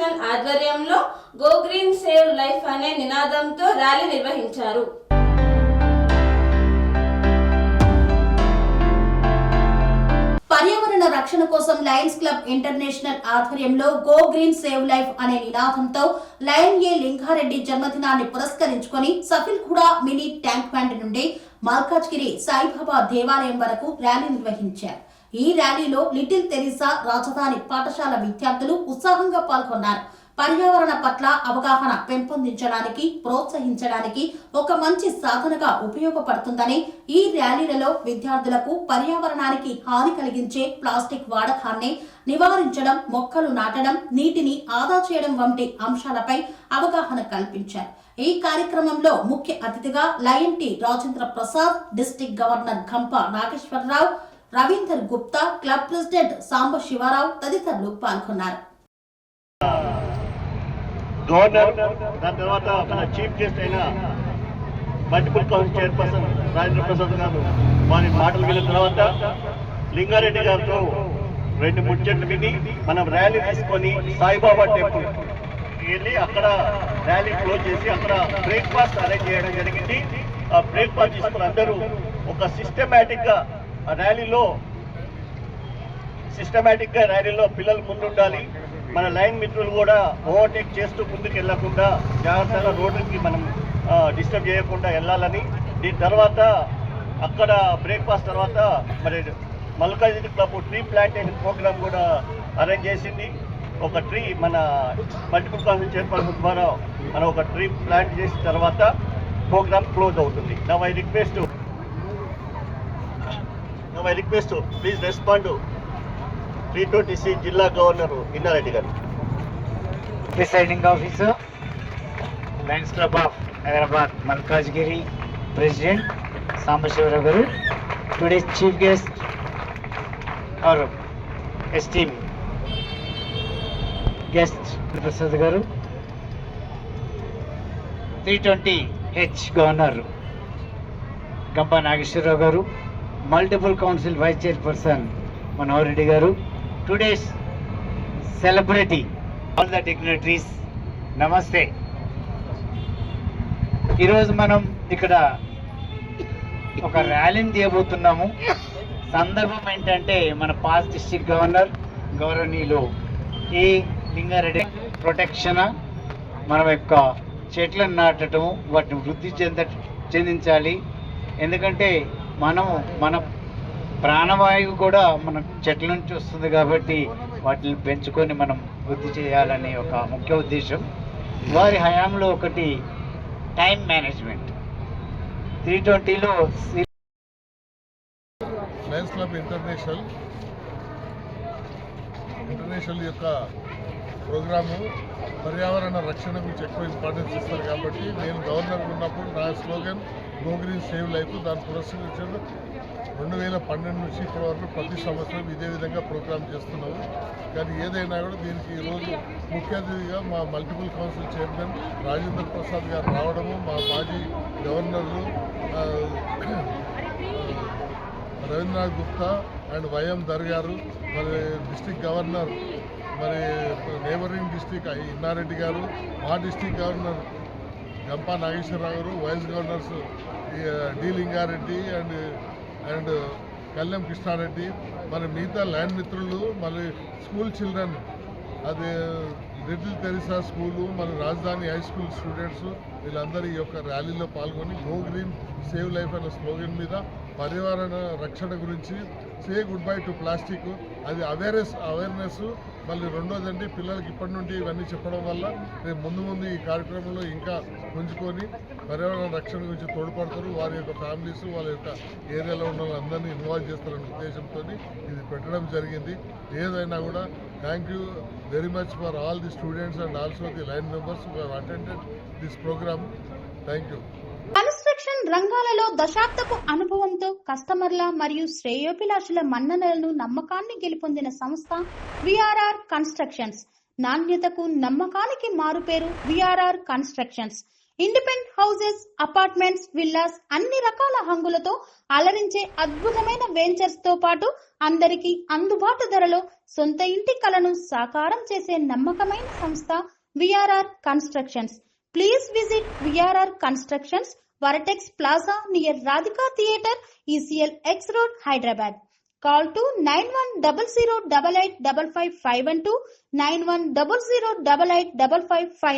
International ఆధ్వర్యంలో go green save life అనే నినాదంతో ర్యాలీ నిర్వహించారు. పర్యావరణ రక్షణ కోసం లయన్స్ క్లబ్ ఇంటర్నేషనల్ ఆధ్వర్యంలో గో గ్రీన్ సేవ్ లైఫ్ అనే నినాదంతో లయన్ ఏ లింగారెడ్డి జన్మదినాన్ని పురస్కరించుకొని సఫిల్గూడ మినీ ట్యాంక్ బండ్ నుండి మల్కాజ్గిరి సాయిబాబా దేవాలయం వరకు ర్యాలీ నిర్వహించారు. ఈ ర్యాలీలో లిటిల్ తెరీసా రాజధాని పాఠశాల విద్యార్థులు ఉత్సాహంగా పాల్గొన్నారు. పర్యావరణ పట్ల అవగాహన పెంపొందించడానికి, ప్రోత్సహించడానికి ఒక మంచి సాధనగా ఉపయోగపడుతుందని, ఈ ర్యాలీలలో విద్యార్థులకు పర్యావరణానికి హాని కలిగించే ప్లాస్టిక్ వాడకాన్ని నివారించడం, మొక్కలు నాటడం, నీటిని ఆదా చేయడం వంటి అంశాలపై అవగాహన కల్పించారు. ఈ కార్యక్రమంలో ముఖ్య అతిథిగా lion T Rajendra Prasad, district governor గంప నాగేశ్వరరావు, రవీందర్ గుప్తా, క్లబ్ ప్రెసిడెంట్ సాంబ శివారావు తదితరులు పాల్గొన్నారు. గవర్నర్, దాని తర్వాత మన చీఫ్ గెస్ట్ అయిన multiple council chairperson Rajendra Prasad గారు వారి మాటలు విన్న తర్వాత లింగారెడ్డి గారితో 2 ముచ్చట్లు విని మనం ర్యాలీ తీసుకొని సాయిబాబా టెంపుల్ వెళ్ళి అక్కడ ర్యాలీ క్లోజ్ చేసి అక్కడ బ్రేక్ఫాస్ట్ అరేంజ్ చేయడం జరిగింది. ఆ బ్రేక్ఫాస్ట్ తీసుకుని అందరూ ఒక సిస్టమేటిక్గా ర్యాలీలో పిల్లలు ముందుండాలి. మన లైన్ మిత్రులు కూడా ఓవర్టేక్ చేస్తూ ముందుకు వెళ్లకుండా జాగ్రత్తగా రోడ్డుకి మనం డిస్టర్బ్ చేయకుండా వెళ్ళాలని, దీని తర్వాత అక్కడ బ్రేక్ఫాస్ట్ తర్వాత మరి Malkajgiri club tree plantation programme కూడా అరేంజ్ చేసింది. ఒక ట్రీ మన మల్టిపుల్ కౌన్సిల్ చైర్పర్సన్ ద్వారా మనం ఒక ట్రీ ప్లాంట్ చేసిన తర్వాత ప్రోగ్రామ్ క్లోజ్ అవుతుంది. Now I request please respond 320C జిల్లా governor Innareddy garu. Presiding officer, Lions club of Hyderabad Malkajgiri president Sambasivarao garu, today's chief guest और esteem guest Prasad garu, 320H governor Gampa Nageswararao garu, multiple council vice chairperson Manohar Reddy garu, today's celebrity all the dignitaries नमस्ते. ఈరోజు మనం ఇక్కడ ఒక ర్యాలీని తీయబోతున్నాము. సందర్భం ఏంటంటే మన పాస్ డిస్ట్రిక్ట్ గవర్నర్ గౌరవనీయులు ఏ లింగారెడ్డి ప్రొటెక్షన్, మన యొక్క చెట్లను నాటడం, వాటిని వృద్ధి చెందించాలి. ఎందుకంటే మన ప్రాణవాయువు కూడా మన చెట్ల నుంచి వస్తుంది కాబట్టి వాటిని పెంచుకొని మనం వృద్ధి చేయాలనే ఒక ముఖ్య ఉద్దేశం. వారి హయాంలో ఒకటి టైం మేనేజ్మెంట్ 320లో లయన్స్ క్లబ్ ఇంటర్నేషనల్ యొక్క ప్రోగ్రాము పర్యావరణ రక్షణ గురించి ఎక్కువ ఇంపార్టెన్స్ ఇస్తారు కాబట్టి నేను గవర్నర్ ఉన్నప్పుడు నా slogan go green save life. దాన్ని పురస్కరించారు 2012 నుంచి ఇప్పటి వరకు ప్రతి సంవత్సరం ఇదే విధంగా ప్రోగ్రామ్ చేస్తున్నాము. కానీ ఏదైనా కూడా దీనికి ఈరోజు ముఖ్య అతిథిగా మా multiple council chairman Rajendra Prasad garu రావడము, మా మాజీ గవర్నర్లు రవీంద్రనాథ్ గుప్తా అండ్ వైఎం దర్ గారు, మరి డిస్ట్రిక్ట్ గవర్నర్, మరి నేబరింగ్ డిస్ట్రిక్ట్ ఇన్నారెడ్డి గారు, మా district governor Gampa Nageswararao garu, vice governors D Lingareddy and Kalyan Krishnareddy, మరి మిగతా ల్యాండ్ మిత్రులు, మరి స్కూల్ చిల్డ్రన్, అది లిటిల్ తెరీసా స్కూలు, మన రాజధాని హై స్కూల్ స్టూడెంట్స్ వీళ్ళందరూ ఈ యొక్క ర్యాలీలో పాల్గొని గో గ్రీన్ సేవ్ లైఫ్ అనే స్లోగన్ మీద పర్యావరణ రక్షణ గురించి, say good bye to plastic, అది అవేర్నెస్. మళ్ళీ రెండోదండి, పిల్లలకి ఇప్పటి నుండి ఇవన్నీ చెప్పడం వల్ల రేపు ముందు ఈ కార్యక్రమంలో ఇంకా పుంజుకొని పర్యావరణ రక్షణ గురించి తోడ్పడతారు. వారి యొక్క ఫ్యామిలీస్, వాళ్ళ యొక్క ఏరియాలో ఉన్న వాళ్ళందరినీ ఇన్వాల్వ్ చేస్తారనే ఉద్దేశంతో ఇది పెట్టడం జరిగింది. ఏదైనా కూడా thank you very much for all the students and also the line members who have attended this programme. Thank you. Construction రంగాలలో దశాబ్దపు అనుభవంతో కస్టమర్ల మరియు శ్రేయోభిలాషుల మన్ననలను, నమ్మకాన్ని గెలుపొందిన సంస్థ విఆర్ఆర్ కన్స్ట్రక్షన్స్. నాణ్యతకు, నమ్మకానికి మారుపేరు VRR constructions. Independent houses, apartments, villas అన్ని రకాల హంగులతో అలరించే అద్భుతమైన వెంచర్స్ తో పాటు అందరికీ అందుబాటు ధరలో సొంత ఇంటి కలను సాకారం చేసే నమ్మకమైన సంస్థ VRR constructions. Please visit VRR constructions, Varatex Plaza near Radhika Theatre, ECL X Road, Hyderabad. Call to 9100885552, 9100885559.